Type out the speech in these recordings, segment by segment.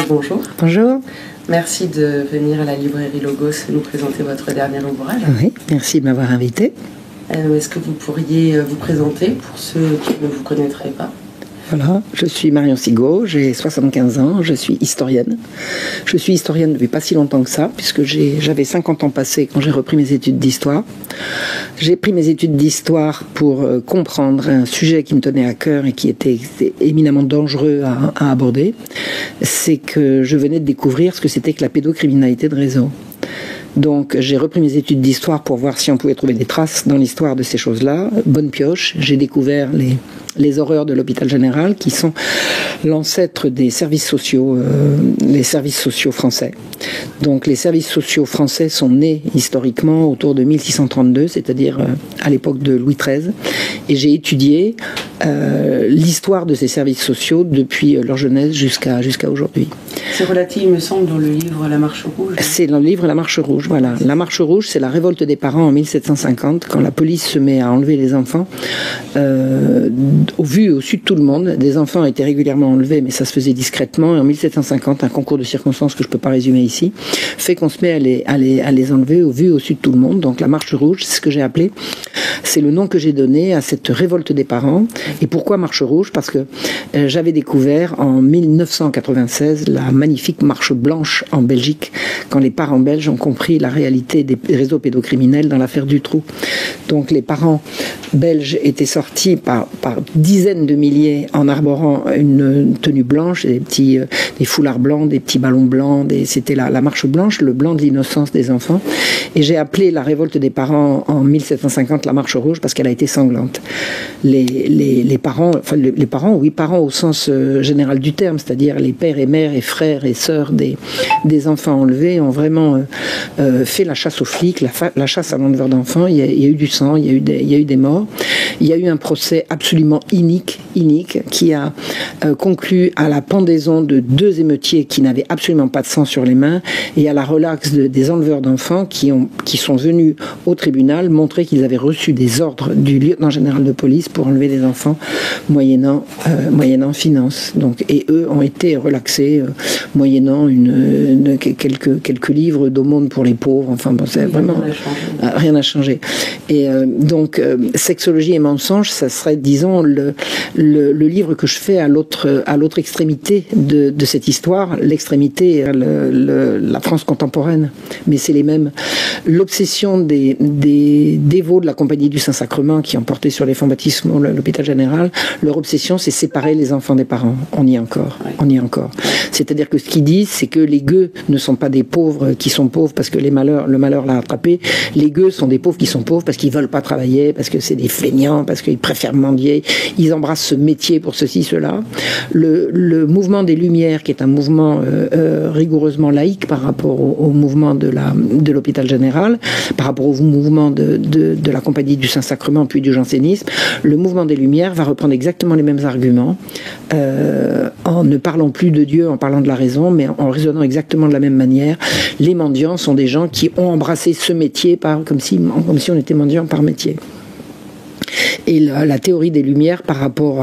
Bonjour. Bonjour. Merci de venir à la librairie Logos nous présenter votre dernier ouvrage. Oui, merci de m'avoir invité. Est-ce que vous pourriez vous présenter pour ceux qui ne vous connaîtraient pas? Voilà, je suis Marion Sigaud, j'ai 75 ans, je suis historienne. Je suis historienne depuis pas si longtemps que ça, puisque j'avais 50 ans passés quand j'ai repris mes études d'histoire. J'ai pris mes études d'histoire pour comprendre un sujet qui me tenait à cœur et qui était éminemment dangereux à aborder. C'est que je venais de découvrir ce que c'était que la pédocriminalité de réseau. Donc j'ai repris mes études d'histoire pour voir si on pouvait trouver des traces dans l'histoire de ces choses-là. Bonne pioche, j'ai découvert les horreurs de l'hôpital général qui sont l'ancêtre des services sociaux, les services sociaux français. Donc les services sociaux français sont nés historiquement autour de 1632, c'est-à-dire à l'époque de Louis XIII. Et j'ai étudié l'histoire de ces services sociaux depuis leur jeunesse jusqu'à aujourd'hui. C'est relatif, il me semble, dans le livre La Marche Rouge. C'est dans le livre La Marche Rouge, voilà. La Marche Rouge, c'est la révolte des parents en 1750, quand la police se met à enlever les enfants. Au vu et au su de tout le monde, des enfants étaient régulièrement enlevés, mais ça se faisait discrètement. Et en 1750, un concours de circonstances que je ne peux pas résumer ici, fait qu'on se met à les enlever au vu et au su de tout le monde. Donc la Marche Rouge, c'est ce que j'ai appelé. C'est le nom que j'ai donné à cette révolte des parents. Et pourquoi Marche Rouge? Parce que j'avais découvert en 1996 la magnifique Marche Blanche en Belgique, quand les parents belges ont compris la réalité des réseaux pédocriminels dans l'affaire Dutroux. Donc les parents belges étaient sortis par dizaines de milliers en arborant une tenue blanche, des foulards blancs, des petits ballons blancs. C'était la Marche Blanche, le blanc de l'innocence des enfants. Et j'ai appelé la révolte des parents en 1750 la Marche Rouge parce qu'elle a été sanglante. Les parents, parents au sens général du terme, c'est-à-dire les pères et mères et frères et sœurs des enfants enlevés ont vraiment fait la chasse aux flics, la chasse à l'enleveur d'enfants. Il y a eu du sang, il y a eu des morts. Il y a eu un procès absolument inique qui a conclu à la pendaison de 2 émeutiers qui n'avaient absolument pas de sang sur les mains et à la relaxe des enleveurs d'enfants qui sont venus au tribunal montrer qu'ils avaient reçu des ordres du lieutenant général de police pour enlever des enfants moyennant finance. Donc, et eux ont été relaxés moyennant quelques livres d'aumône pour les pauvres. Enfin bon, c'est vraiment rien n'a changé. Et donc sexologie et mensonge, ça serait, disons, le livre que je fais à l'autre extrémité de cette histoire, l'extrémité, la France contemporaine. Mais c'est les mêmes. L'obsession des dévots de la Compagnie du Saint-Sacrement qui ont porté sur les fonds baptismaux l'hôpital général, leur obsession, c'est séparer les enfants des parents. On y est encore. C'est-à-dire que ce qu'ils disent, c'est que les gueux ne sont pas des pauvres qui sont pauvres parce que le malheur l'a attrapé. Les gueux sont des pauvres qui sont pauvres parce qu'ils veulent pas travailler, parce que c'est des feignants, parce qu'ils préfèrent mendier. Ils embrassent ce métier pour ceci, cela. Le mouvement des Lumières, qui est un mouvement rigoureusement laïque par rapport au mouvement de l'hôpital général, par rapport au mouvement de la Compagnie du Saint-Sacrement puis du jansénisme, le mouvement des Lumières va reprendre exactement les mêmes arguments en ne parlant plus de Dieu, en parlant de la raison, mais en raisonnant exactement de la même manière. Les mendiants sont des gens qui ont embrassé ce métier comme si on était mendiant par métier. Et la théorie des Lumières par rapport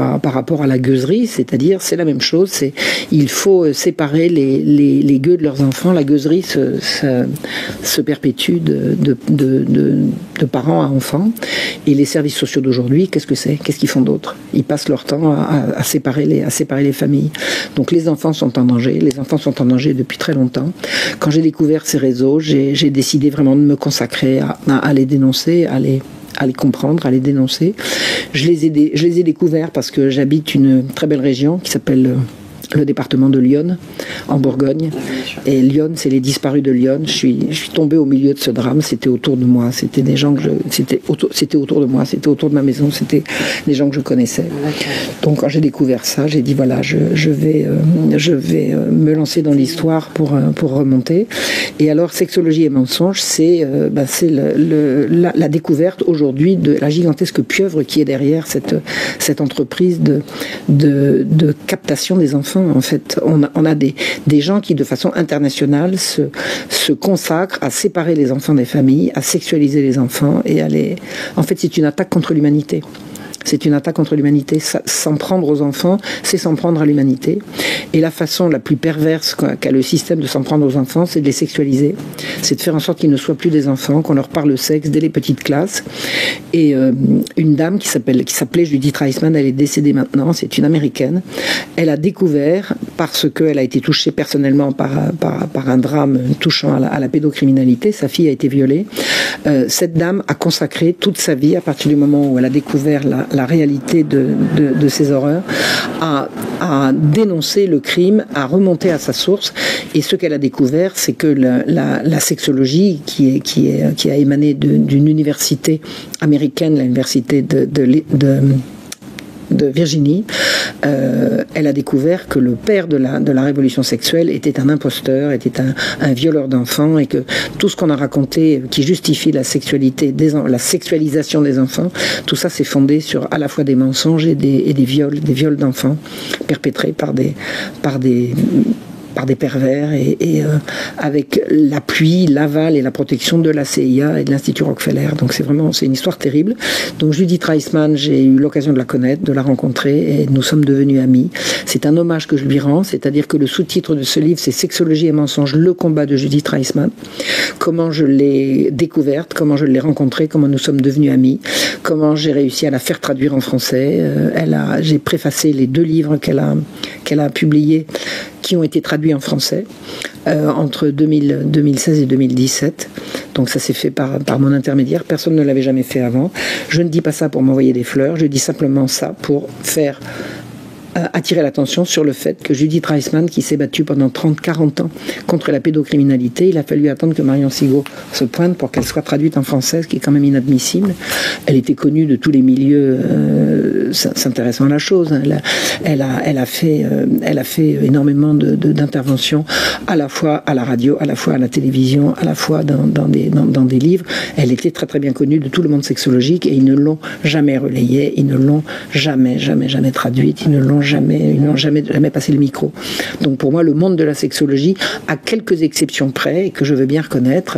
à la gueuserie, c'est-à-dire, c'est la même chose, il faut séparer les gueux de leurs enfants. La gueuserie se perpétue de parents à enfants. Et les services sociaux d'aujourd'hui, qu'est-ce que c'est? Qu'est-ce qu'ils font d'autre? Ils passent leur temps à séparer les familles. Donc les enfants sont en danger. Les enfants sont en danger depuis très longtemps. Quand j'ai découvert ces réseaux, j'ai décidé vraiment de me consacrer à les dénoncer, à les comprendre, à les dénoncer. Je les ai découverts parce que j'habite une très belle région qui s'appelle le département de l'Yonne, en Bourgogne. Et l'Yonne, c'est les disparus de l'Yonne. Je suis tombée au milieu de ce drame. C'était autour de moi. C'était des gens c'était autour de moi. C'était autour de ma maison. C'était des gens que je connaissais. Donc, quand j'ai découvert ça, j'ai dit voilà, je vais me lancer dans l'histoire pour remonter. Et alors, sexologie et mensonge, c'est la découverte aujourd'hui de la gigantesque pieuvre qui est derrière cette entreprise de captation des enfants. En fait, on a des gens qui, de façon internationale, se consacrent à séparer les enfants des familles, à sexualiser les enfants et en fait, c'est une attaque contre l'humanité. C'est une attaque contre l'humanité. S'en prendre aux enfants, c'est s'en prendre à l'humanité. Et la façon la plus perverse qu'a le système de s'en prendre aux enfants, c'est de les sexualiser. C'est de faire en sorte qu'ils ne soient plus des enfants, qu'on leur parle sexe dès les petites classes. Et une dame qui s'appelait Judith Reisman, elle est décédée maintenant, c'est une Américaine. Elle a découvert, parce qu'elle a été touchée personnellement par un drame touchant à la pédocriminalité, sa fille a été violée. Cette dame a consacré toute sa vie, à partir du moment où elle a découvert la réalité de ces horreurs, à dénoncer le crime, à remonter à sa source. Et ce qu'elle a découvert, c'est que la sexologie, qui a émané d'une université américaine, l'université de Virginie, elle a découvert que le père de la révolution sexuelle était un imposteur, était un violeur d'enfants, et que tout ce qu'on a raconté qui justifie la sexualisation des enfants, tout ça s'est fondé sur à la fois des mensonges et des viols d'enfants perpétrés par des pervers et avec l'appui, l'aval et la protection de la CIA et de l'Institut Rockefeller. Donc c'est une histoire terrible. Donc Judith Reisman, j'ai eu l'occasion de la connaître, de la rencontrer, et nous sommes devenus amis. C'est un hommage que je lui rends, c'est-à-dire que le sous-titre de ce livre, c'est Sexologie et mensonges, le combat de Judith Reisman. Comment je l'ai découverte, comment je l'ai rencontrée, comment nous sommes devenus amis, comment j'ai réussi à la faire traduire en français. J'ai préfacé les 2 livres qu'elle a publiés, qui ont été traduits en français entre 2016 et 2017. Donc ça s'est fait par mon intermédiaire. Personne ne l'avait jamais fait avant. Je ne dis pas ça pour m'envoyer des fleurs. Je dis simplement ça pour faire attirer l'attention sur le fait que Judith Reisman, qui s'est battue pendant 30-40 ans contre la pédocriminalité, il a fallu attendre que Marion Sigaud se pointe pour qu'elle soit traduite en français, ce qui est quand même inadmissible. Elle était connue de tous les milieux s'intéressant à la chose. Elle a fait énormément d'interventions, à la fois à la radio, à la fois à la télévision, à la fois dans des livres. Elle était très très bien connue de tout le monde sexologique, et ils ne l'ont jamais relayée, ils ne l'ont jamais traduite, ils n'ont jamais passé le micro. Donc pour moi, le monde de la sexologie, à quelques exceptions près, et que je veux bien reconnaître,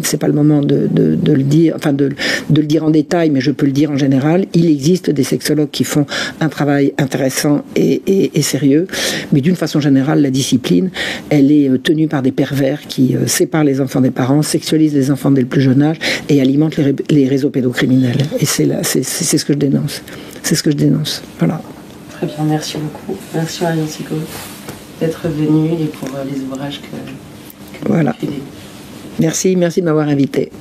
c'est pas le moment de le dire, enfin de le dire en détail, mais je peux le dire en général, il existe des sexologues qui font un travail intéressant et sérieux, mais d'une façon générale, la discipline, elle est tenue par des pervers qui séparent les enfants des parents, sexualisent les enfants dès le plus jeune âge et alimentent les réseaux pédocriminels. Et c'est ce que je dénonce. C'est ce que je dénonce. Voilà. Très bien, merci beaucoup. Merci Marion Sigaud d'être venue et pour les ouvrages que voilà. vous avez. Merci de m'avoir invité.